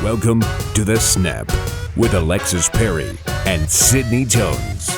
Welcome to The Snap with Alexis Perry and Sydney Jones.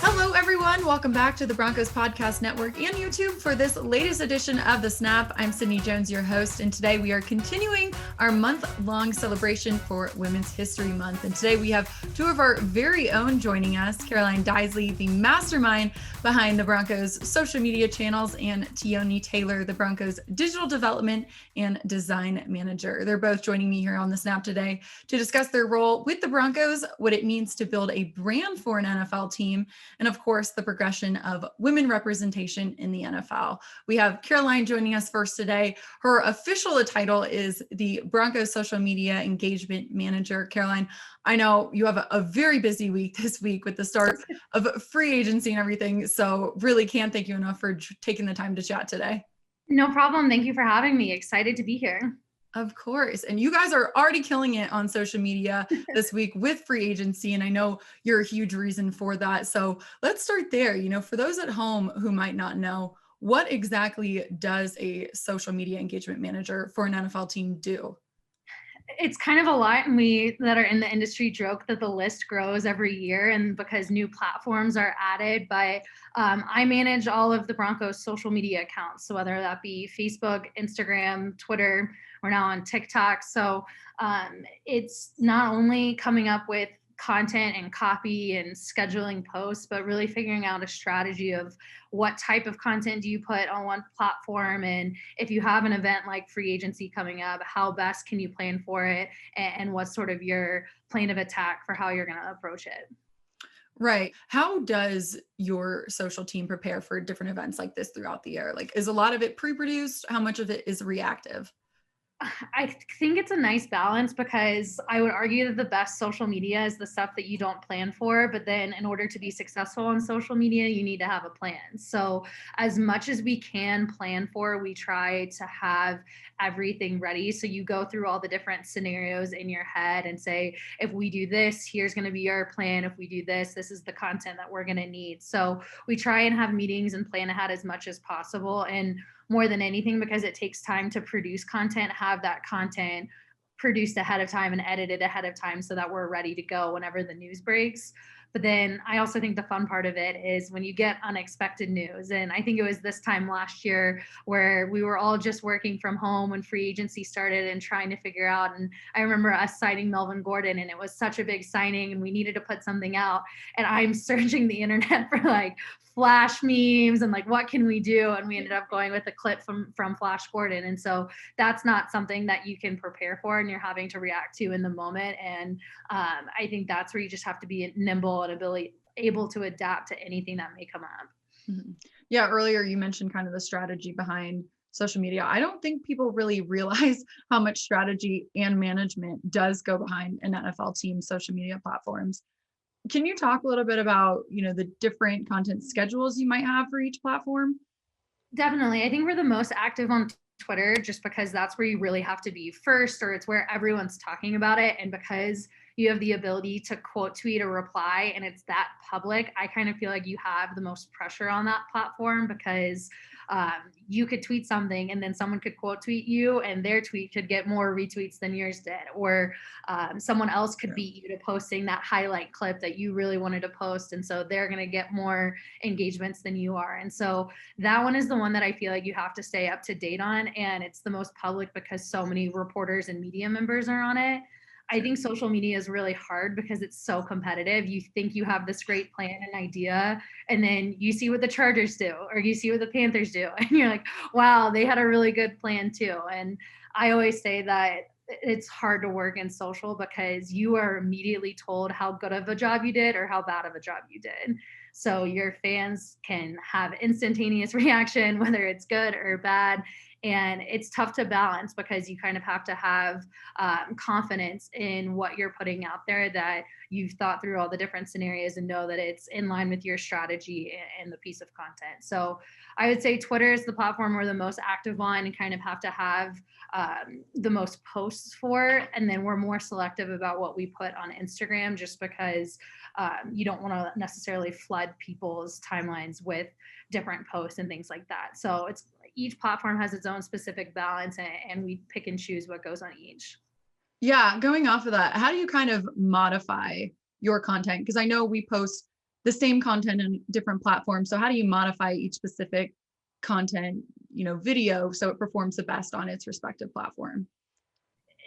Hello, everyone. Welcome back to the Broncos Podcast Network and YouTube for this latest edition of The Snap. I'm Sydney Jones, your host, and today we are continuing our month-long celebration for Women's History Month. And today we have two of our very own joining us, Caroline Deisley, the mastermind behind the Broncos social media channels, and Tioni Taylor, the Broncos digital development and design manager. They're both joining me here on The Snap today to discuss their role with the Broncos, what it means to build a brand for an NFL team, and of course, the progression of women representation in the NFL. We have Caroline joining us first today. Her official title is the Broncos social media engagement manager. Caroline, I know you have a very busy week this week with the start of free agency and everything. So really can't thank you enough for taking the time to chat today. No problem. Thank you for having me. Excited to be here. Of course. And you guys are already killing it on social media this week with free agency. And I know you're a huge reason for that. So let's start there. You know, for those at home who might not know, what exactly does a social media engagement manager for an NFL team do? It's kind of a lot, and we that are in the industry joke that the list grows every year, and because new platforms are added. But I manage all of the Broncos social media accounts, so whether that be Facebook, Instagram, Twitter, we're now on TikTok. So it's not only coming up with content and copy and scheduling posts, but really figuring out a strategy of what type of content do you put on one platform, and if you have an event like free agency coming up, how best can you plan for it, and what's sort of your plan of attack for how you're going to approach it. Right. How does your social team prepare for different events like this throughout the year? Like, is a lot of it pre-produced? How much of it is reactive? I think it's a nice balance, because I would argue that the best social media is the stuff that you don't plan for. But then in order to be successful on social media, you need to have a plan. So as much as we can plan for, we try to have everything ready. So you go through all the different scenarios in your head and say, if we do this, here's going to be our plan. If we do this, this is the content that we're going to need. So we try and have meetings and plan ahead as much as possible. And more than anything, because it takes time to produce content, have that content produced ahead of time and edited ahead of time so that we're ready to go whenever the news breaks. But then I also think the fun part of it is when you get unexpected news. And I think it was this time last year where we were all just working from home when free agency started and trying to figure out. And I remember us signing Melvin Gordon, and it was such a big signing and we needed to put something out. And I'm searching the internet for like Flash memes and like, what can we do? And we ended up going with a clip from Flash Gordon. And so that's not something that you can prepare for and you're having to react to in the moment. And I think that's where you just have to be nimble and able to adapt to anything that may come up. Mm-hmm. Yeah, earlier you mentioned kind of the strategy behind social media. I don't think people really realize how much strategy and management does go behind an NFL team's social media platforms. Can you talk a little bit about, you know, the different content schedules you might have for each platform? Definitely. I think we're the most active on Twitter just because that's where you really have to be first, or it's where everyone's talking about it. And because you have the ability to quote tweet or reply and it's that public, I kind of feel like you have the most pressure on that platform, because you could tweet something and then someone could quote tweet you and their tweet could get more retweets than yours did, or someone else could beat you to posting that highlight clip that you really wanted to post, and so they're going to get more engagements than you are. And so that one is the one that I feel like you have to stay up to date on, and it's the most public because so many reporters and media members are on it. I think social media is really hard because it's so competitive. You think you have this great plan and idea, and then you see what the Chargers do, or you see what the Panthers do, and you're like, wow, they had a really good plan too. And I always say that it's hard to work in social because you are immediately told how good of a job you did or how bad of a job you did. So your fans can have instantaneous reaction, whether it's good or bad. And it's tough to balance because you kind of have to have confidence in what you're putting out there, that you've thought through all the different scenarios and know that it's in line with your strategy and the piece of content. So I would say Twitter is the platform we're the most active on and kind of have to have the most posts for. And then we're more selective about what we put on Instagram, just because you don't want to necessarily flood people's timelines with different posts and things like that. So each platform has its own specific balance, and we pick and choose what goes on each. Yeah, going off of that, how do you kind of modify your content? Because I know we post the same content on different platforms. So how do you modify each specific content, video so it performs the best on its respective platform?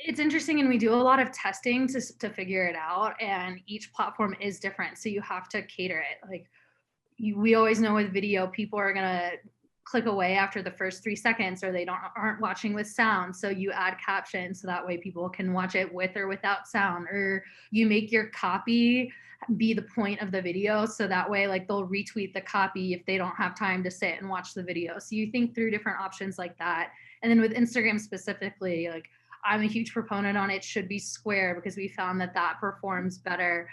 It's interesting, and we do a lot of testing to figure it out, and each platform is different, so you have to cater it. Like we always know with video, people are gonna click away after the first 3 seconds, or they aren't watching with sound. So you add captions so that way people can watch it with or without sound, or you make your copy be the point of the video. So that way, like they'll retweet the copy if they don't have time to sit and watch the video. So you think through different options like that. And then with Instagram specifically, like I'm a huge proponent on it should be square, because we found that performs better.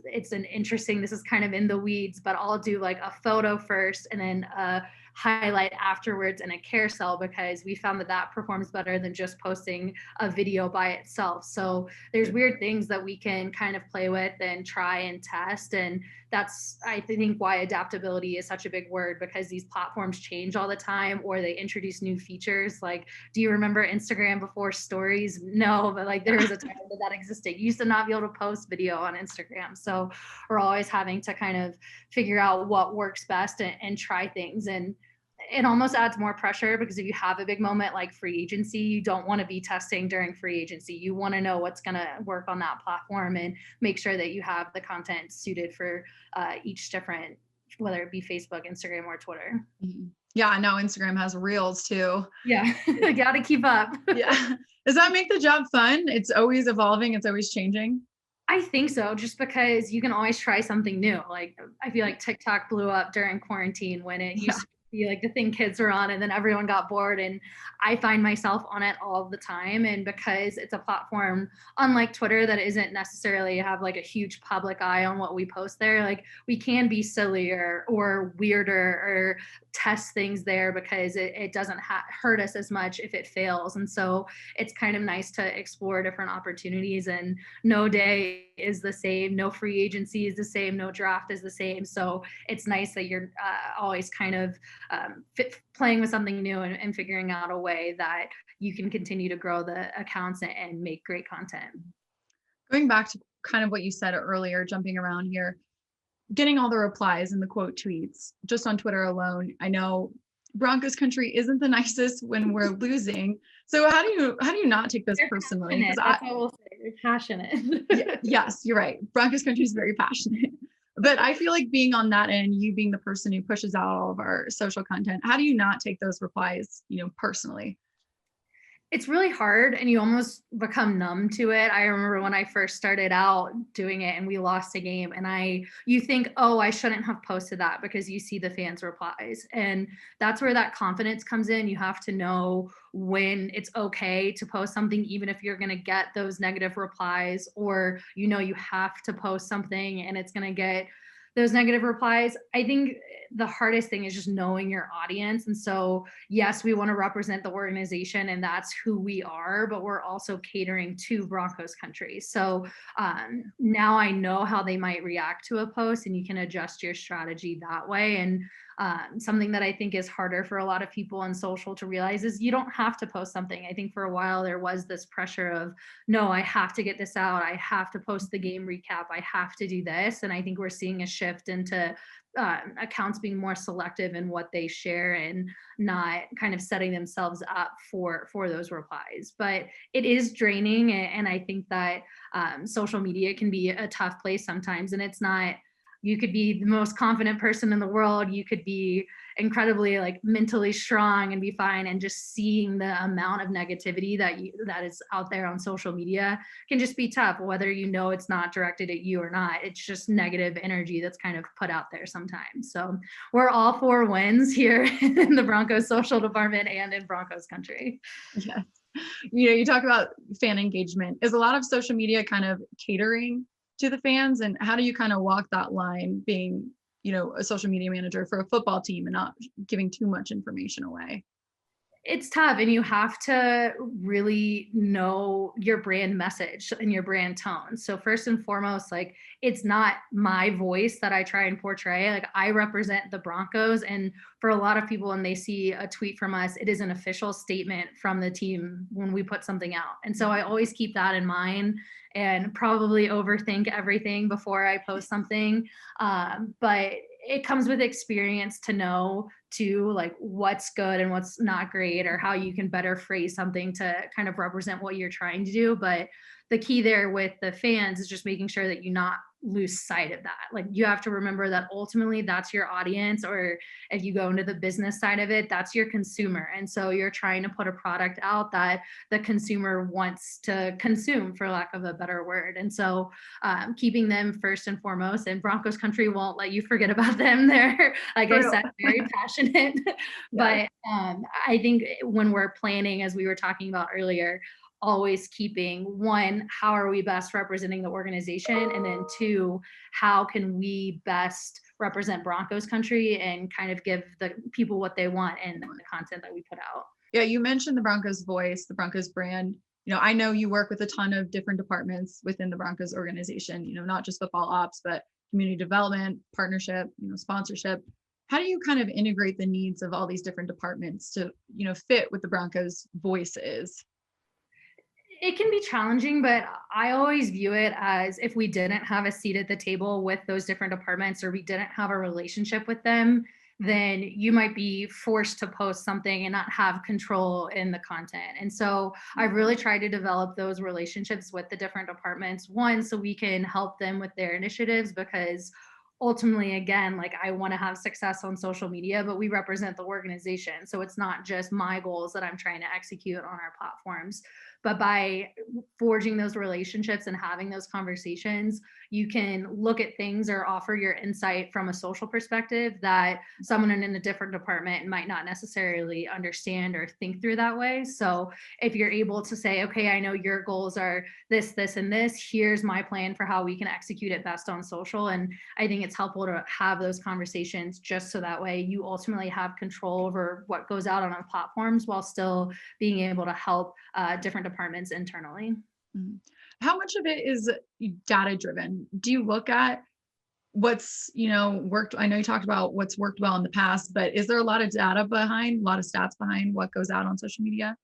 It's an interesting, this is kind of in the weeds, but I'll do like a photo first and then a highlight afterwards and a carousel, because we found that performs better than just posting a video by itself. So there's weird things that we can kind of play with and try and test. And that's, I think, why adaptability is such a big word, because these platforms change all the time, or they introduce new features. Like, do you remember Instagram before stories? No, but like there was a time that existed. You used to not be able to post video on Instagram. So we're always having to kind of figure out what works best and try things. And it almost adds more pressure, because if you have a big moment like free agency, you don't want to be testing during free agency. You want to know what's going to work on that platform and make sure that you have the content suited for each different, whether it be Facebook, Instagram, or Twitter. Yeah, I know Instagram has reels too. Yeah, got to keep up. Yeah. Does that make the job fun? It's always evolving. It's always changing. I think so, just because you can always try something new. Like I feel like TikTok blew up during quarantine when it used to be like the thing kids were on, and then everyone got bored, and I find myself on it all the time. And because it's a platform unlike Twitter that isn't necessarily have like a huge public eye on what we post there, like we can be sillier or weirder or test things there, because it doesn't hurt us as much if it fails. And so it's kind of nice to explore different opportunities, and no day is the same, no free agency is the same, no draft is the same. So it's nice that you're always kind of playing with something new and figuring out a way that you can continue to grow the accounts and make great content. Going back to kind of what you said earlier, jumping around here, getting all the replies and the quote tweets just on Twitter alone. I know Broncos country isn't the nicest when we're losing. So how do you not take this personally? That's what we'll say. They're passionate. Yes, you're right. Broncos country is very passionate. But I feel like being on that end, you being the person who pushes out all of our social content, how do you not take those replies, personally? It's really hard, and you almost become numb to it. I remember when I first started out doing it and we lost a game, and you think, oh, I shouldn't have posted that, because you see the fans' replies. And that's where that confidence comes in. You have to know when it's okay to post something, even if you're going to get those negative replies, or you have to post something and it's going to get those negative replies. I think the hardest thing is just knowing your audience. And so, yes, we want to represent the organization, and that's who we are, but we're also catering to Broncos country. So now I know how they might react to a post, and you can adjust your strategy that way. And something that I think is harder for a lot of people on social to realize is you don't have to post something. I think for a while there was this pressure of, no, I have to get this out. I have to post the game recap. I have to do this. And I think we're seeing a shift into accounts being more selective in what they share and not kind of setting themselves up for those replies. But it is draining. And I think that social media can be a tough place sometimes. And it's not, you could be the most confident person in the world. You could be incredibly like mentally strong and be fine. And just seeing the amount of negativity that is out there on social media can just be tough, whether it's not directed at you or not. It's just negative energy that's kind of put out there sometimes. So we're all for wins here in the Broncos social department and in Broncos country. Yes. You talk about fan engagement. Is a lot of social media kind of catering to the fans, and how do you kind of walk that line being, a social media manager for a football team and not giving too much information away? It's tough, and you have to really know your brand message and your brand tone. So first and foremost, like, it's not my voice that I try and portray. Like, I represent the Broncos, and for a lot of people, when they see a tweet from us, it is an official statement from the team when we put something out. And so I always keep that in mind and probably overthink everything before I post something. But it comes with experience to know to like what's good and what's not great, or how you can better phrase something to kind of represent what you're trying to do. But the key there with the fans is just making sure that you not lose sight of that. Like, you have to remember that ultimately that's your audience, or if you go into the business side of it, that's your consumer. And so you're trying to put a product out that the consumer wants to consume, for lack of a better word. And so keeping them first and foremost, and Broncos country won't let you forget about them. They're, like I said, very passionate. But I think when we're planning, as we were talking about earlier, always keeping one, how are we best representing the organization? And then two, how can we best represent Broncos country and kind of give the people what they want in the content that we put out. Yeah, you mentioned the Broncos voice, the Broncos brand. I know you work with a ton of different departments within the Broncos organization, not just football ops, but community development, partnership, sponsorship. How do you kind of integrate the needs of all these different departments to, fit what the Broncos voice is? It can be challenging, but I always view it as, if we didn't have a seat at the table with those different departments, or we didn't have a relationship with them, then you might be forced to post something and not have control in the content. And so I've really tried to develop those relationships with the different departments, one, so we can help them with their initiatives, because ultimately, again, like, I want to have success on social media, but we represent the organization. So it's not just my goals that I'm trying to execute on our platforms. But by forging those relationships and having those conversations, you can look at things or offer your insight from a social perspective that someone in a different department might not necessarily understand or think through that way. So if you're able to say, okay, I know your goals are this, this, and this, here's my plan for how we can execute it best on social. And I think it's helpful to have those conversations, just so that way you ultimately have control over what goes out on our platforms, while still being able to help different departments internally. How much of it is data driven? Do you look at what's, worked? I know you talked about what's worked well in the past, but is there a lot of data behind, a lot of stats behind what goes out on social media?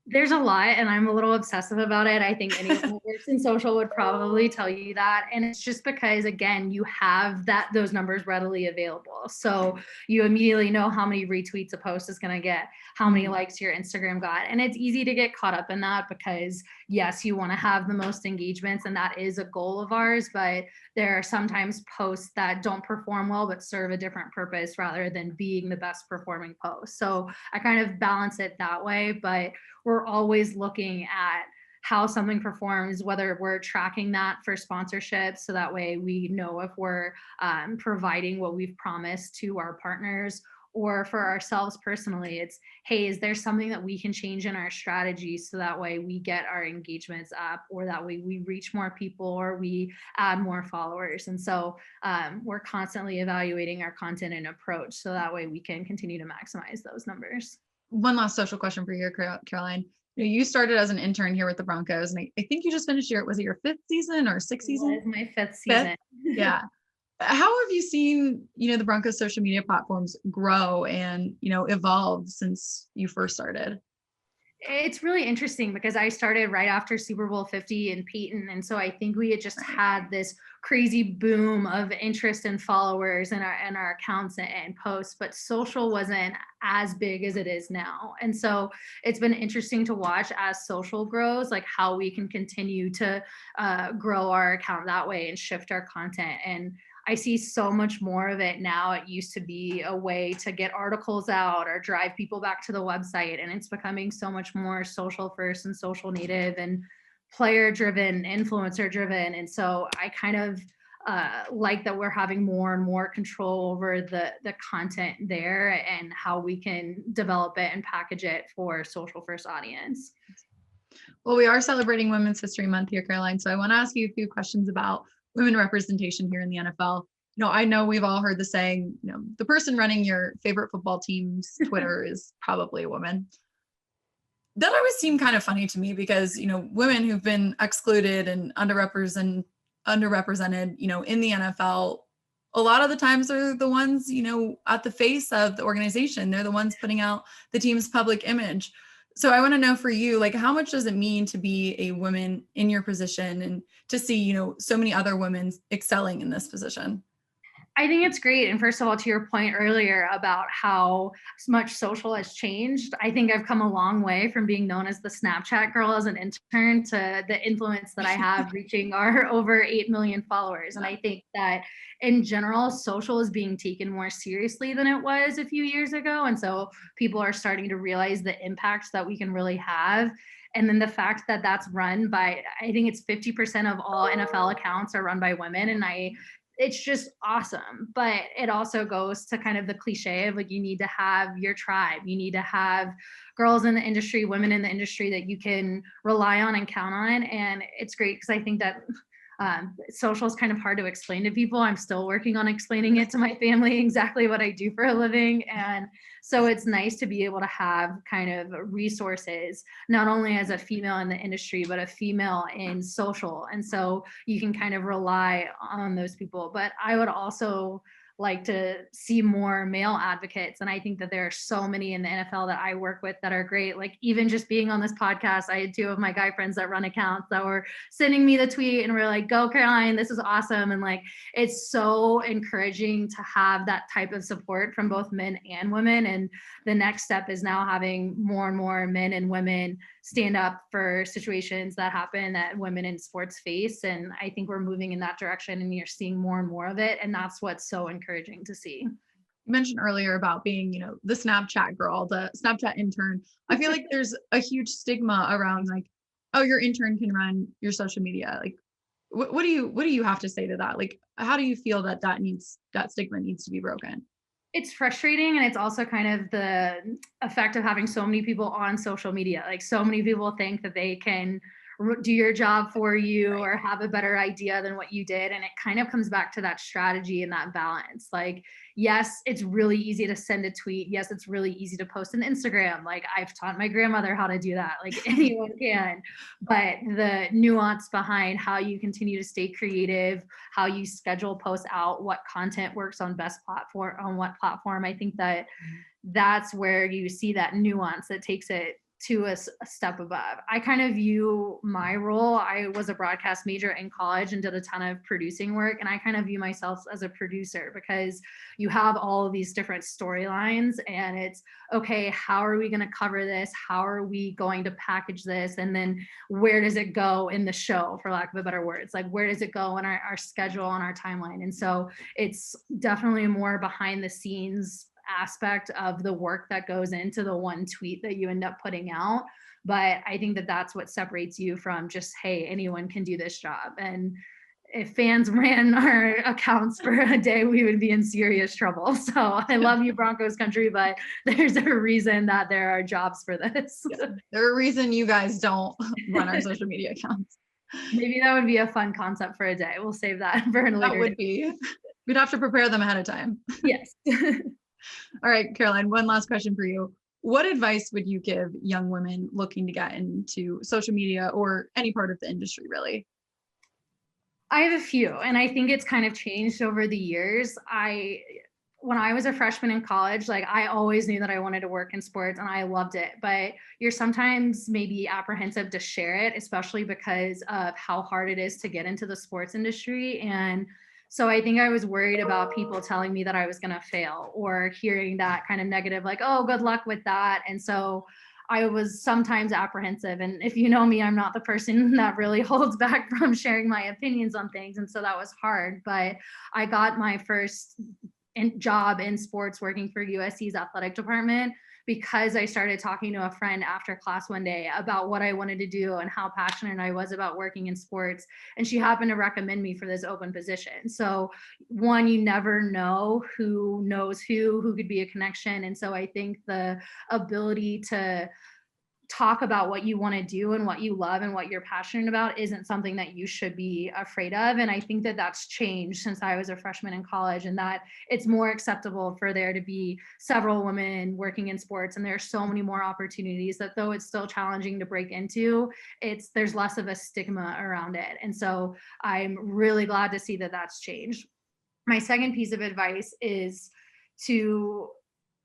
There's a lot, and I'm a little obsessive about it. I think anyone who works in social would probably tell you that. And it's just because, again, you have those numbers readily available. So you immediately know how many retweets a post is going to get, how many likes your Instagram got. And it's easy to get caught up in that, because yes, you want to have the most engagements, and that is a goal of ours. But there are sometimes posts that don't perform well, but serve a different purpose rather than being the best performing post. So I kind of balance it that way, but we're always looking at how something performs, whether we're tracking that for sponsorships, so that way we know if we're providing what we've promised to our partners, or for ourselves personally, it's, hey, is there something that we can change in our strategy so that way we get our engagements up, or that way we reach more people, or we add more followers. And so we're constantly evaluating our content and approach, so that way we can continue to maximize those numbers. One last social question for you, Caroline. You started as an intern here with the Broncos, and I think you just finished was it your 5th season or 6th season? It was my 5th season. Yeah. How have you seen, the Broncos social media platforms grow and, evolve since you first started? It's really interesting, because I started right after Super Bowl 50 in Peyton. And so I think we had just had this crazy boom of interest and followers in our accounts and posts, but social wasn't as big as it is now. And so it's been interesting to watch as social grows, like how we can continue to grow our account that way and shift our content. And I see so much more of it now. It used to be a way to get articles out or drive people back to the website, and it's becoming so much more social first and social native and player driven, influencer driven. And so I kind of like that we're having more and more control over the content there, and how we can develop it and package it for social first audience. Well, we are celebrating Women's History Month here, Caroline. So I want to ask you a few questions about women representation here in the NFL. I know we've all heard the saying, the person running your favorite football team's Twitter is probably a woman. That always seemed kind of funny to me because, women who've been excluded and underrepresented, in the NFL, a lot of the times are the ones, at the face of the organization. They're the ones putting out the team's public image. So I want to know for you, like, how much does it mean to be a woman in your position and to see, so many other women excelling in this position? I think it's great. And first of all, to your point earlier about how much social has changed, I think I've come a long way from being known as the Snapchat girl as an intern to the influence that I have reaching our over 8 million followers. And I think that in general, social is being taken more seriously than it was a few years ago. And so people are starting to realize the impact that we can really have. And then the fact that that's run by, I think it's 50% of all NFL accounts are run by women. And it's just awesome. But it also goes to kind of the cliche of like, you need to have your tribe. You need to have girls in the industry, women in the industry that you can rely on and count on. And it's great because I think that social is kind of hard to explain to people. I'm still working on explaining it to my family, exactly what I do for a living. And so it's nice to be able to have kind of resources, not only as a female in the industry, but a female in social. And so you can kind of rely on those people. But I would also like to see more male advocates. And I think that there are so many in the NFL that I work with that are great. Like even just being on this podcast, I had 2 of my guy friends that run accounts that were sending me the tweet and we're like, go Caroline, this is awesome. And like, it's so encouraging to have that type of support from both men and women. And the next step is now having more and more men and women stand up for situations that happen that women in sports face. And I think we're moving in that direction and you're seeing more and more of it. And that's what's so encouraging to see. You mentioned earlier about being, the Snapchat girl, the Snapchat intern. I feel like there's a huge stigma around like, oh, your intern can run your social media. Like, what do you have to say to that? Like, how do you feel that stigma needs to be broken? It's frustrating. And it's also kind of the effect of having so many people on social media. Like so many people think that they can do your job for you or have a better idea than what you did. And it kind of comes back to that strategy and that balance. Like, yes, it's really easy to send a tweet. Yes, it's really easy to post an Instagram. Like I've taught my grandmother how to do that. Like anyone can, but the nuance behind how you continue to stay creative, how you schedule posts out, what content works on what platform. I think that that's where you see that nuance that takes it to a step above. I kind of view my role, I was a broadcast major in college and did a ton of producing work. And I kind of view myself as a producer because you have all of these different storylines and it's, okay, how are we going to cover this? How are we going to package this? And then where does it go in the show, for lack of a better word? It's like, where does it go in our schedule and our timeline? And so it's definitely more behind the scenes aspect of the work that goes into the one tweet that you end up putting out. But I think that that's what separates you from just, hey, anyone can do this job. And if fans ran our accounts for a day, we would be in serious trouble. So I love you, Broncos country, but there's a reason that there are jobs for this. Yeah, there's a reason you guys don't run our social media accounts. Maybe that would be a fun concept for a day. We'll save that for a later. That would be. We'd have to prepare them ahead of time. Yes. All right, Caroline, one last question for you. What advice would you give young women looking to get into social media or any part of the industry, really? I have a few, and I think it's kind of changed over the years. When I was a freshman in college, like I always knew that I wanted to work in sports and I loved it, but you're sometimes maybe apprehensive to share it, especially because of how hard it is to get into the sports industry. And so I think I was worried about people telling me that I was going to fail or hearing that kind of negative, like, oh, good luck with that. And so I was sometimes apprehensive. And if you know me, I'm not the person that really holds back from sharing my opinions on things. And so that was hard. But I got my first job in sports working for USC's athletic department because I started talking to a friend after class one day about what I wanted to do and how passionate I was about working in sports. And she happened to recommend me for this open position. So one, you never know who knows who could be a connection. And so I think the ability to talk about what you want to do and what you love and what you're passionate about isn't something that you should be afraid of. And I think that that's changed since I was a freshman in college, and that it's more acceptable for there to be several women working in sports. And there's so many more opportunities that, though it's still challenging to break into, there's less of a stigma around it. And so I'm really glad to see that that's changed. My second piece of advice is to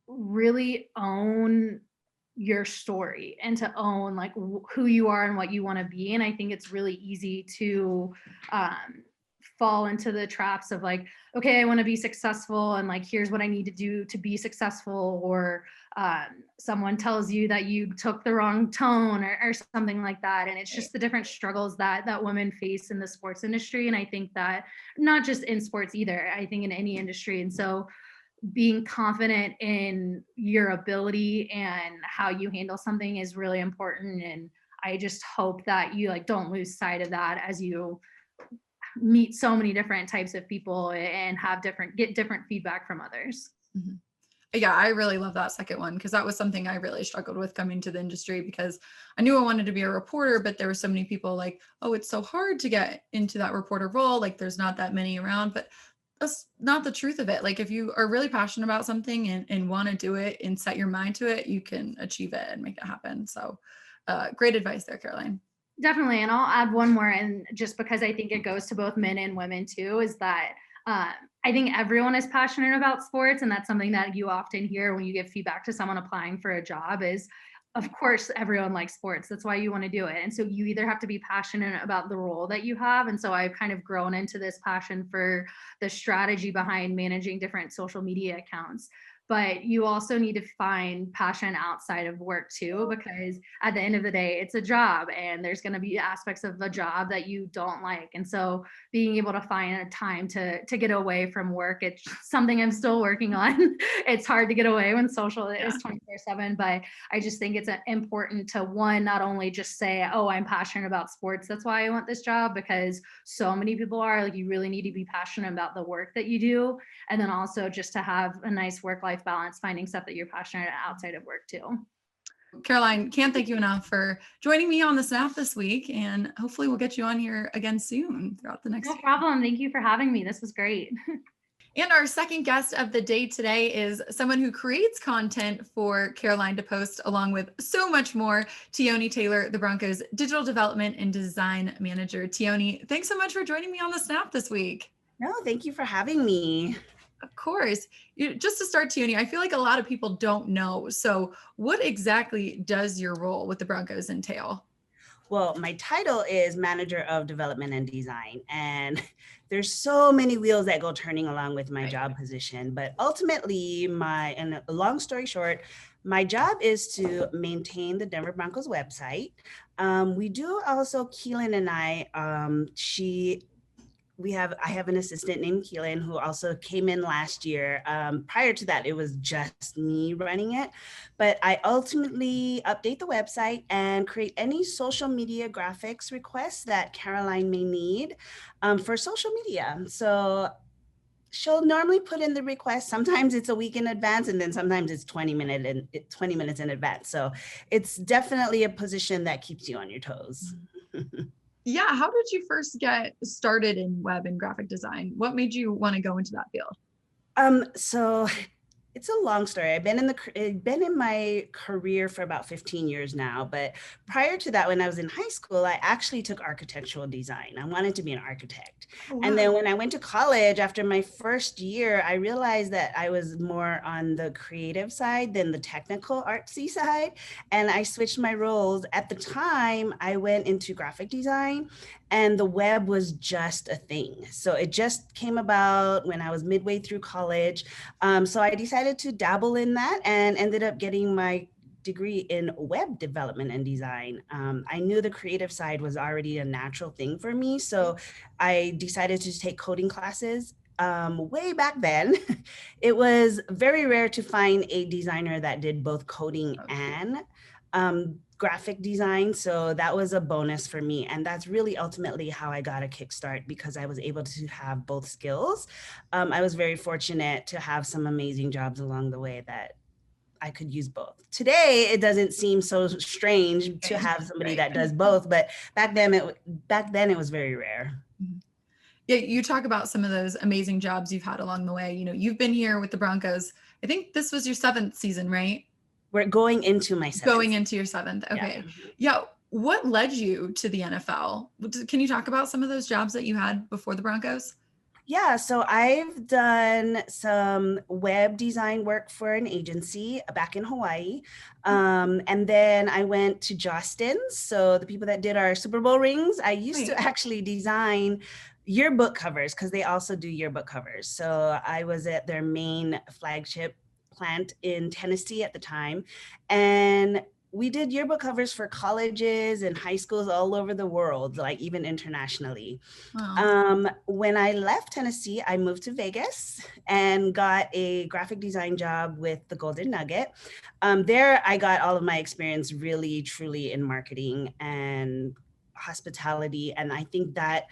really own your story and to own like who you are and what you want to be. And I think it's really easy to fall into the traps of like, okay, I want to be successful and like, here's what I need to do to be successful. Or someone tells you that you took the wrong tone or something like that. And it's just the different struggles that women face in the sports industry. And I think that not just in sports either, I think in any industry. And so being confident in your ability and how you handle something is really important. And I just hope that you like don't lose sight of that as you meet so many different types of people and get different feedback from others. Mm-hmm. Yeah, I really love that second one, because that was something I really struggled with coming to the industry, because I knew I wanted to be a reporter, but there were so many people like, oh, it's so hard to get into that reporter role. Like there's not that many around, but that's not the truth of it. Like if you are really passionate about something and want to do it and set your mind to it, you can achieve it and make it happen. So great advice there, Caroline. Definitely. And I'll add one more, and just because I think it goes to both men and women too, is that I think everyone is passionate about sports. And that's something that you often hear when you give feedback to someone applying for a job is, of course, everyone likes sports. That's why you want to do it. And so you either have to be passionate about the role that you have. And so I've kind of grown into this passion for the strategy behind managing different social media accounts. But you also need to find passion outside of work too, because at the end of the day, it's a job and there's going to be aspects of the job that you don't like. And so being able to find a time to get away from work, it's something I'm still working on. It's hard to get away when social is 24/7, but I just think it's important to, one, not only just say, oh, I'm passionate about sports, that's why I want this job, because so many people are, like, you really need to be passionate about the work that you do. And then also just to have a nice work-life balance, finding stuff that you're passionate outside of work too. Caroline, can't thank you enough for joining me on the Snap this week, and hopefully we'll get you on here again soon throughout the next No problem. Thank you for having me. This was great. And our second guest of the day today is someone who creates content for Caroline to post, along with so much more, Tioni Taylor, the Broncos digital development and design manager. Tioni, thanks so much for joining me on the Snap this week. No, thank you for having me. Of course. Just to start, Tioni, I feel like a lot of people don't know. So what exactly does your role with the Broncos entail? Well, my title is Manager of Development and Design, and there's so many wheels that go turning along with my job position. But ultimately, and a long story short, my job is to maintain the Denver Broncos website. We do also, Keelan and I, I have an assistant named Keelan who also came in last year. Prior to that, it was just me running it, but I ultimately update the website and create any social media graphics requests that Caroline may need for social media. So she'll normally put in the request. Sometimes it's a week in advance, and then sometimes it's 20 minutes in advance. So it's definitely a position that keeps you on your toes. Yeah. How did you first get started in web and graphic design? What made you want to go into that field? So it's a long story. I've been in my career for about 15 years now, but prior to that, when I was in high school, I actually took architectural design. I wanted to be an architect. Oh, wow. And then when I went to college, after my first year, I realized that I was more on the creative side than the technical artsy side. And I switched my roles. At the time, I went into graphic design, and the web was just a thing. So it just came about when I was midway through college. So I decided to dabble in that and ended up getting my degree in web development and design. I knew the creative side was already a natural thing for me. So I decided to take coding classes. Way back then, it was very rare to find a designer that did both coding and graphic design. So that was a bonus for me. And that's really ultimately how I got a kickstart, because I was able to have both skills. I was very fortunate to have some amazing jobs along the way that I could use both. Today, it doesn't seem so strange to have somebody that does both, but back then it was very rare. Yeah, you talk about some of those amazing jobs you've had along the way. You know, you've been here with the Broncos. I think this was your 7th season, right? We're going into my 7th. Going into your 7th. Okay. Yeah. What led you to the NFL? Can you talk about some of those jobs that you had before the Broncos? Yeah, so I've done some web design work for an agency back in Hawaii. And then I went to Jostens. So the people that did our Super Bowl rings, I used to actually design yearbook covers because they also do yearbook covers. So I was at their main flagship plant in Tennessee at the time. And we did yearbook covers for colleges and high schools all over the world, like even internationally. Wow. When I left Tennessee, I moved to Vegas and got a graphic design job with the Golden Nugget. There, I got all of my experience really, truly in marketing and hospitality. And I think that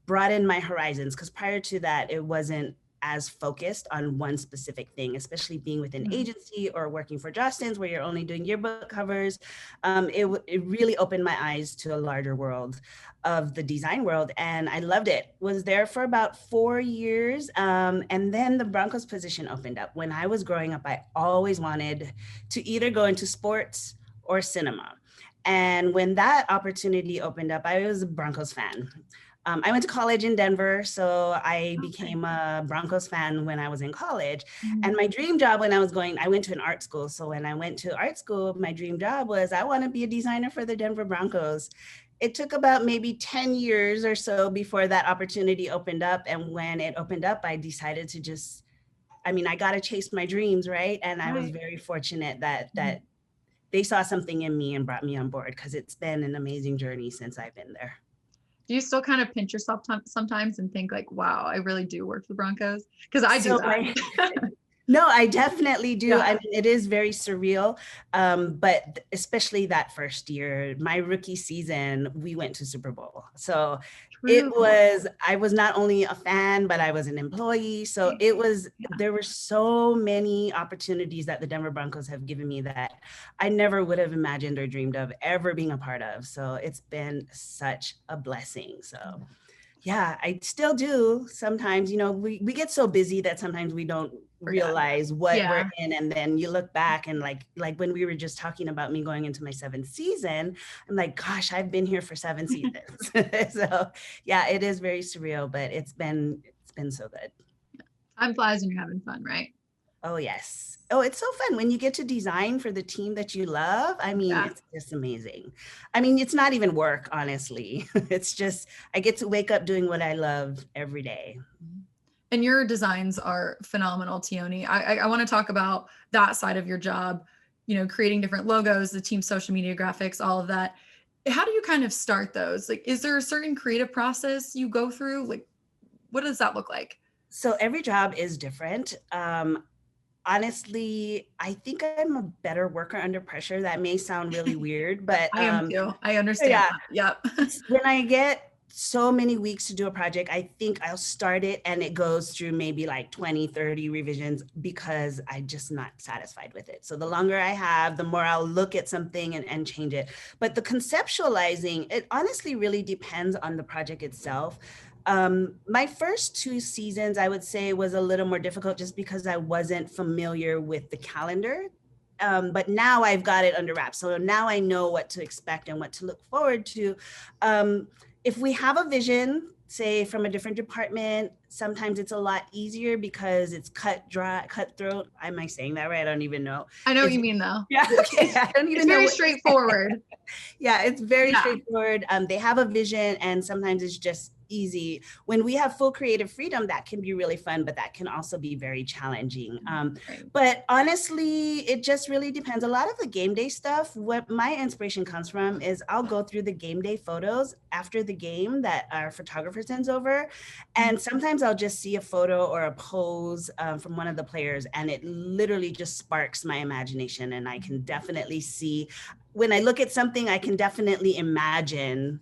broadened my horizons because prior to that, it wasn't as focused on one specific thing, especially being with an agency or working for Jostens where you're only doing yearbook covers. It really opened my eyes to a larger world of the design world. And I loved it. Was there for about 4 years. And then the Broncos position opened up. When I was growing up, I always wanted to either go into sports or cinema. And when that opportunity opened up, I was a Broncos fan. I went to college in Denver, so I became a Broncos fan when I was in college. And my dream job when I went to an art school. So when I went to art school, my dream job was I want to be a designer for the Denver Broncos. It took about maybe 10 years or so before that opportunity opened up. And when it opened up, I decided to I got to chase my dreams, right? And I was very fortunate that they saw something in me and brought me on board because it's been an amazing journey since I've been there. Do you still kind of pinch yourself sometimes and think like, wow, I really do work for the Broncos? Because I do that. No, I definitely do. Yeah. I mean, it is very surreal. But especially that first year, my rookie season, we went to Super Bowl. So I was not only a fan, but I was an employee. So there were so many opportunities that the Denver Broncos have given me that I never would have imagined or dreamed of ever being a part of. So it's been such a blessing. So yeah, I still do. Sometimes, we get so busy that sometimes we don't realize what we're in. And then you look back and like when we were just talking about me going into my 7th season, I'm like, gosh, I've been here for 7 seasons. So yeah, it is very surreal, but it's been so good. Time flies when you're having fun, right? Oh, yes. Oh, it's so fun when you get to design for the team that you love. I mean, it's just amazing. I mean, it's not even work, honestly. It's just, I get to wake up doing what I love every day. And your designs are phenomenal, Tioni. I want to talk about that side of your job, creating different logos, the team social media graphics, all of that. How do you kind of start those? Like, is there a certain creative process you go through? Like, what does that look like? So every job is different. Honestly, I think I'm a better worker under pressure. That may sound really weird, but I am too. I understand. Yeah. Yep. When I get so many weeks to do a project, I think I'll start it and it goes through maybe like 20, 30 revisions because I'm just not satisfied with it. So the longer I have, the more I'll look at something and change it. But the conceptualizing, it honestly really depends on the project itself. My first 2 seasons, I would say, was a little more difficult just because I wasn't familiar with the calendar. But now I've got it under wraps. So now I know what to expect and what to look forward to. If we have a vision, say from a different department, sometimes it's a lot easier because it's cutthroat. Am I saying that right? I don't even know. I know what you mean though. Yeah. Okay. I don't even know. It's very straightforward. Yeah, it's very straightforward. They have a vision and sometimes it's just easy. When we have full creative freedom, that can be really fun, but that can also be very challenging. But honestly, it just really depends. A lot of the game day stuff, what my inspiration comes from is I'll go through the game day photos after the game that our photographer sends over. And sometimes I'll just see a photo or a pose from one of the players and it literally just sparks my imagination. And I can definitely see, when I look at something, I can definitely imagine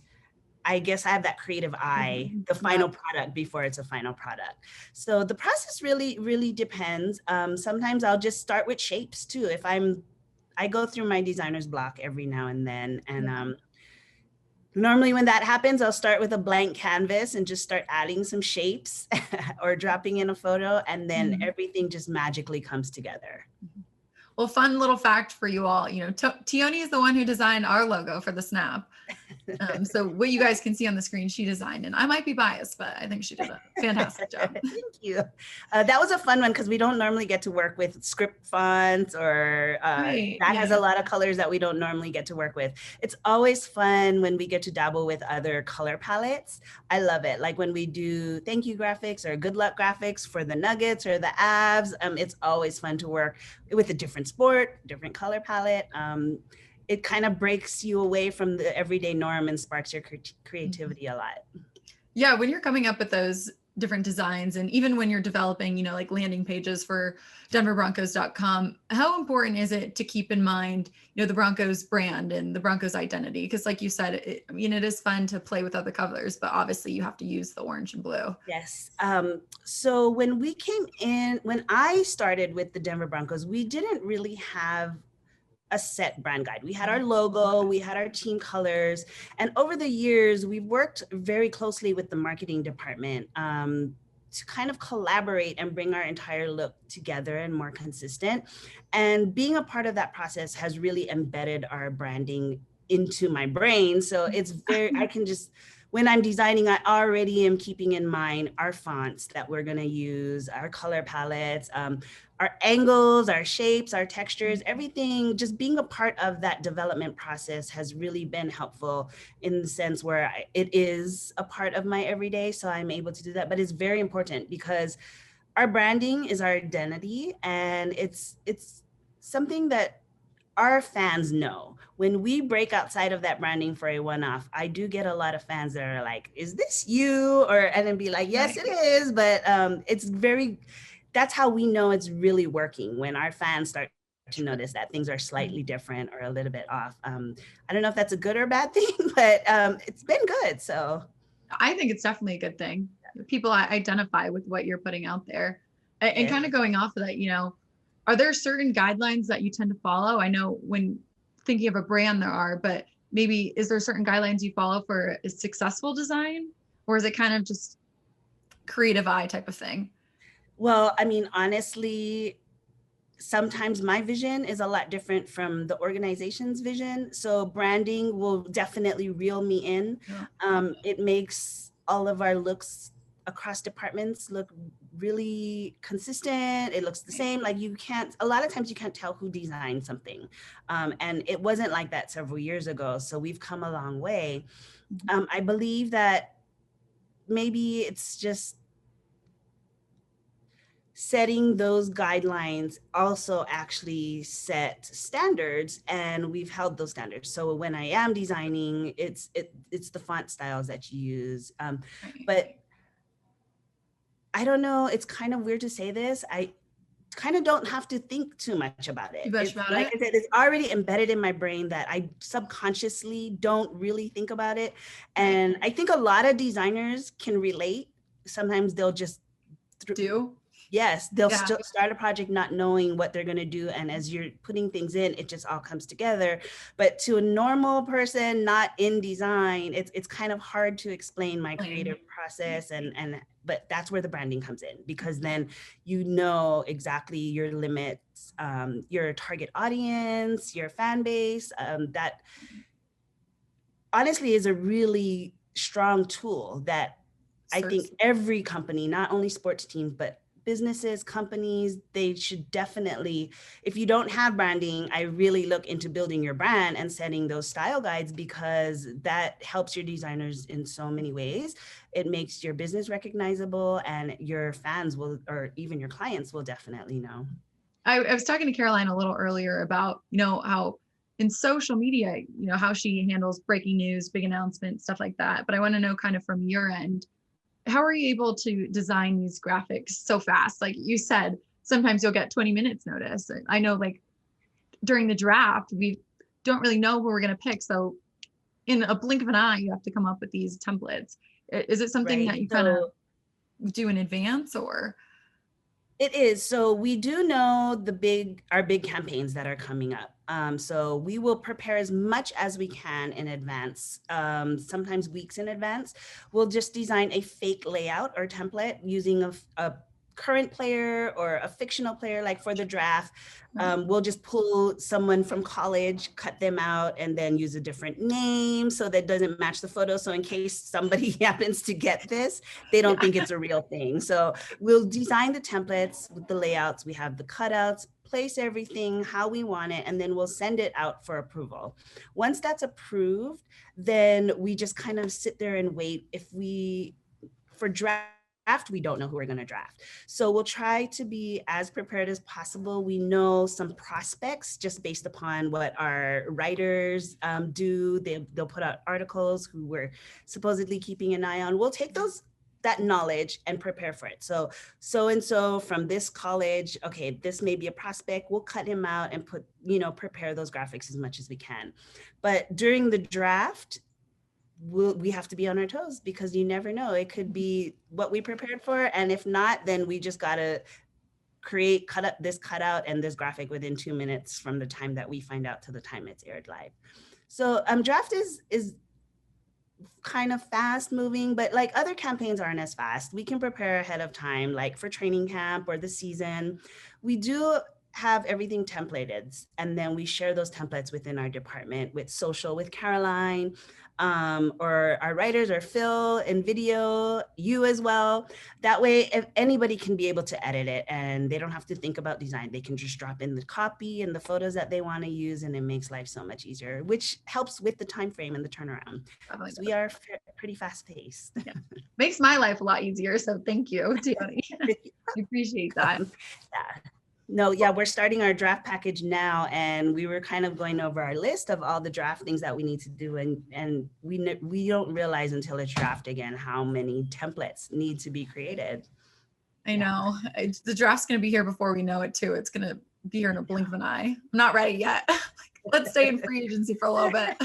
I guess I have that creative eye, the final product before it's a final product. So the process really, really depends. Sometimes I'll just start with shapes too. I go through my designer's block every now and then. And normally when that happens, I'll start with a blank canvas and just start adding some shapes or dropping in a photo, and then everything just magically comes together. Well, fun little fact for you all, Tioni is the one who designed our logo for the Snap. So what you guys can see on the screen, she designed, and I might be biased, but I think she did a fantastic job. Thank you. That was a fun one because we don't normally get to work with script fonts or has a lot of colors that we don't normally get to work with. It's always fun when we get to dabble with other color palettes. I love it. Like when we do thank you graphics or good luck graphics for the Nuggets or the Avs, it's always fun to work with a different sport, different color palette. It kind of breaks you away from the everyday norm and sparks your creativity a lot. Yeah, when you're coming up with those different designs, and even when you're developing, like landing pages for denverbroncos.com, how important is it to keep in mind, the Broncos brand and the Broncos identity? Because like you said, it is fun to play with other colors, but obviously you have to use the orange and blue. Yes. So when I started with the Denver Broncos, we didn't really have a set brand guide. We had our logo, we had our team colors, and over the years, we've worked very closely with the marketing department to kind of collaborate and bring our entire look together and more consistent. And being a part of that process has really embedded our branding into my brain. So it's when I'm designing, I already am keeping in mind our fonts that we're going to use, our color palettes, our angles, our shapes, our textures, everything. Just being a part of that development process has really been helpful in the sense where it is a part of my everyday. So I'm able to do that. But it's very important because our branding is our identity, and it's something that our fans know. When we break outside of that branding for a one-off, I do get a lot of fans that are like, is this you? And then be like, yes, it is. But that's how we know it's really working, when our fans start to notice that things are slightly different or a little bit off. I don't know if that's a good or bad thing, but it's been good. So I think it's definitely a good thing. People identify with what you're putting out there. And kind of going off of that, are there certain guidelines that you tend to follow? I know when thinking of a brand there are, but maybe is there certain guidelines you follow for a successful design? Or is it kind of just creative eye type of thing? Well, I mean, honestly, sometimes my vision is a lot different from the organization's vision. So branding will definitely reel me in. It makes all of our looks across departments look really consistent. It looks the same. Like a lot of times you can't tell who designed something. And it wasn't like that several years ago. So we've come a long way. I believe that maybe it's just setting those guidelines also actually set standards, and we've held those standards. So when I am designing, it's the font styles that you use. But I don't know, it's kind of weird to say this. I kind of don't have to think too much about it. I said, it's already embedded in my brain that I subconsciously don't really think about it. And I think a lot of designers can relate. Sometimes they'll just they'll still start a project not knowing what they're going to do. And as you're putting things in, it just all comes together. But to a normal person not in design, it's kind of hard to explain my creative process. But that's where the branding comes in, because then you know exactly your limits, your target audience, your fan base. That honestly is a really strong tool that I think every company, not only sports teams, but businesses, companies, they should definitely, if you don't have branding, I really look into building your brand and setting those style guides, because that helps your designers in so many ways. It makes your business recognizable, and your fans will, or even your clients will definitely know. I was talking to Caroline a little earlier about, how in social media, how she handles breaking news, big announcements, stuff like that. But I want to know kind of from your end, how are you able to design these graphics so fast? Like you said, sometimes you'll get 20 minutes notice. I know, like during the draft, we don't really know who we're going to pick. So in a blink of an eye, you have to come up with these templates. Is it something that you kind of do in advance, or? It is. So we do know our big campaigns that are coming up. So we will prepare as much as we can in advance, sometimes weeks in advance. We'll just design a fake layout or template using a current player or a fictional player. Like for the draft, we'll just pull someone from college, cut them out, and then use a different name so that doesn't match the photo. So in case somebody happens to get this, they don't think it's a real thing. So we'll design the templates with the layouts. We have the cutouts, place everything how we want it, and then we'll send it out for approval. Once that's approved, then we just kind of sit there and wait. For draft, we don't know who we're going to draft. So we'll try to be as prepared as possible. We know some prospects just based upon what our writers do. They'll put out articles who we're supposedly keeping an eye on. We'll take that knowledge and prepare for it. So from this college, okay, this may be a prospect. We'll cut him out and prepare those graphics as much as we can. But during the draft, we have to be on our toes because you never know. It could be what we prepared for. And if not, then we just got to cut up this cutout and this graphic within 2 minutes from the time that we find out to the time it's aired live. So draft is kind of fast moving, but like other campaigns aren't as fast. We can prepare ahead of time, like for training camp or the season. We do have everything templated, and then we share those templates within our department with social, with Caroline, or our writers, or Phil, and video, you as well. That way, if anybody can be able to edit it and they don't have to think about design. They can just drop in the copy and the photos that they want to use, and it makes life so much easier, which helps with the time frame and the turnaround. So we are pretty fast paced. Yeah. Makes my life a lot easier. So thank you, Tioni. I appreciate that. Yeah. No, yeah, we're starting our draft package now, and we were kind of going over our list of all the draft things that we need to do, and we don't realize until it's draft again how many templates need to be created. I know. The draft's going to be here before we know it too. It's going to be here in a blink of an eye. I'm not ready yet. Let's stay in free agency for a little bit.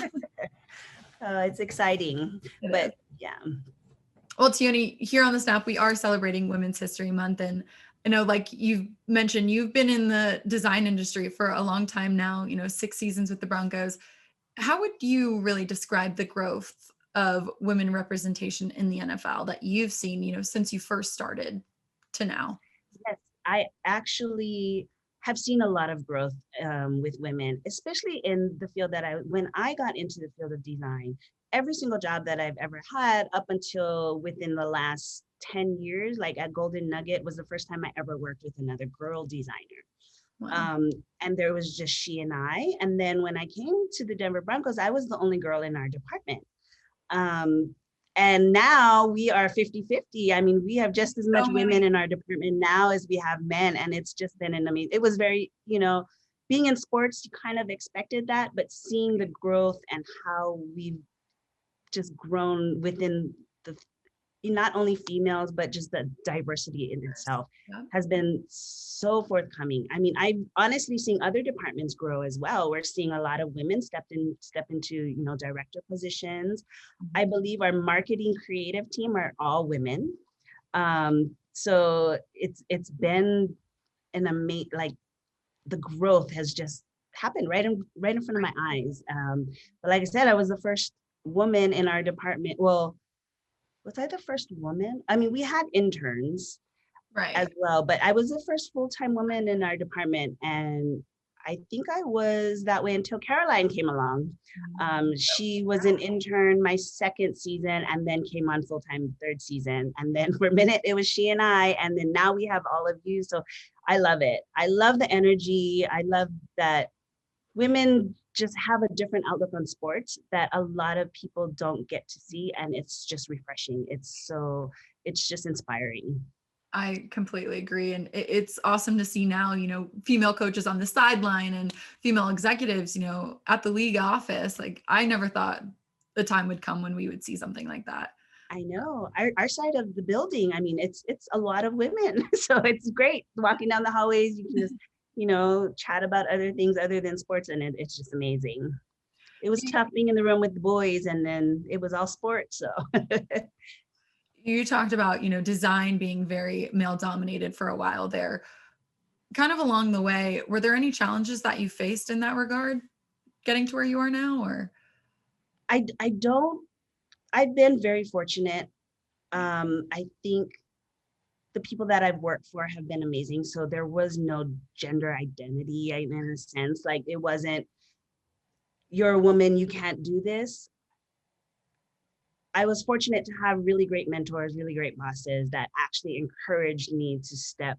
It's exciting, but yeah. Well, Tioni, here on the Snap, we are celebrating Women's History Month, and I know, like you've mentioned, you've been in the design industry for a long time now, 6 seasons with the Broncos. How would you really describe the growth of women representation in the NFL that you've seen, since you first started to now? Yes, I actually have seen a lot of growth with women, especially in the field when I got into the field of design. Every single job that I've ever had up until within the last 10 years, like at Golden Nugget, was the first time I ever worked with another girl designer. Wow. And there was just she and I. And then when I came to the Denver Broncos, I was the only girl in our department. And now we are 50-50. I mean, we have just as much women in our department now as we have men. And it's just been it was very, being in sports, you kind of expected that, but seeing the growth and how we've just grown within not only females, but just the diversity in itself has been so forthcoming. I mean, I've honestly seen other departments grow as well. We're seeing a lot of women step into, director positions. I believe our marketing creative team are all women. So it's been an amazing, like the growth has just happened right in front of my eyes. But like I said, I was the first woman in our department. Well, was I the first woman? I mean, we had interns as well, but I was the first full-time woman in our department. And I think I was that way until Caroline came along. She was an intern my second season and then came on full-time third season. And then for a minute, it was she and I. And then now we have all of you. So I love it. I love the energy. I love that women just have a different outlook on sports that a lot of people don't get to see. And it's just refreshing. It's just inspiring. I completely agree. And it's awesome to see now, female coaches on the sideline and female executives, at the league office. Like I never thought the time would come when we would see something like that. I know our side of the building. I mean, it's a lot of women. So it's great walking down the hallways. You can just, chat about other things other than sports. And it's just amazing. it was tough being in the room with the boys, and then it was all sports. So You talked about, design being very male dominated for a while there. Kind of along the way, were there any challenges that you faced in that regard, getting to where you are now, or? I don't, I've been very fortunate. I think the people that I've worked for have been amazing. So there was no gender identity in a sense. Like, it wasn't, you're a woman, you can't do this. I was fortunate to have really great mentors, really great bosses that actually encouraged me to step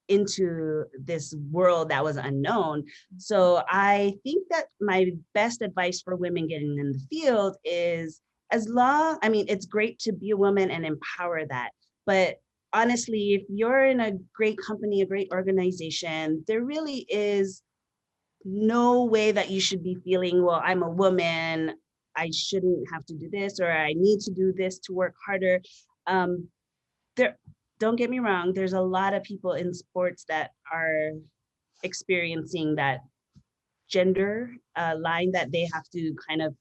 into this world that was unknown. So I think that my best advice for women getting in the field is, it's great to be a woman and empower that. But honestly, if you're in a great company, a great organization, there really is no way that you should be feeling, well, I'm a woman, I shouldn't have to do this, or I need to do this to work harder. Don't get me wrong, there's a lot of people in sports that are experiencing that gender line that they have to kind of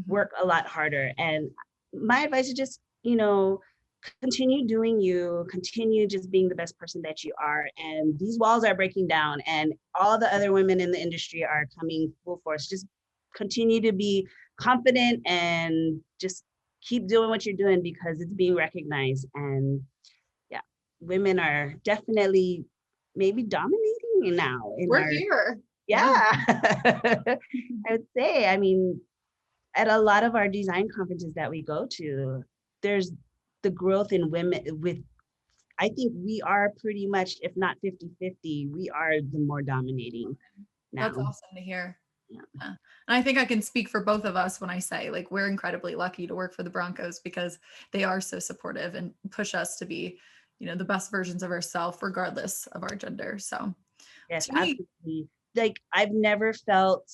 work a lot harder. And my advice is just, continue doing you, continue just being the best person that you are. And these walls are breaking down, and all the other women in the industry are coming full force. Just continue to be confident and just keep doing what you're doing, because it's being recognized. And women are definitely maybe dominating now. We're here. Yeah. I would say, at a lot of our design conferences that we go to, there's the growth in women I think we are pretty much, if not 50-50, we are the more dominating now. That's awesome to hear. Yeah. And I think I can speak for both of us when I say, like, we're incredibly lucky to work for the Broncos, because they are so supportive and push us to be the best versions of ourselves, regardless of our gender. So yes, absolutely. Like, I've never felt,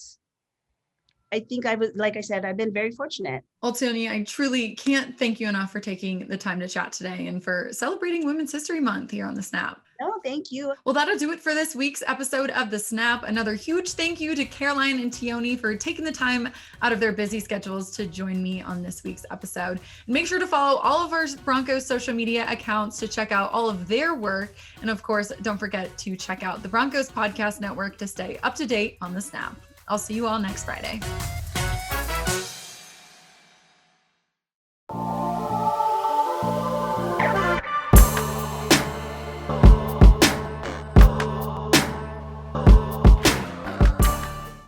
I think like I said, I've been very fortunate. Well, Tioni, I truly can't thank you enough for taking the time to chat today and for celebrating Women's History Month here on The Snap. No, thank you. Well, that'll do it for this week's episode of The Snap. Another huge thank you to Caroline and Tioni for taking the time out of their busy schedules to join me on this week's episode. And make sure to follow all of our Broncos social media accounts to check out all of their work. And of course, don't forget to check out the Broncos Podcast Network to stay up to date on The Snap. I'll see you all next Friday.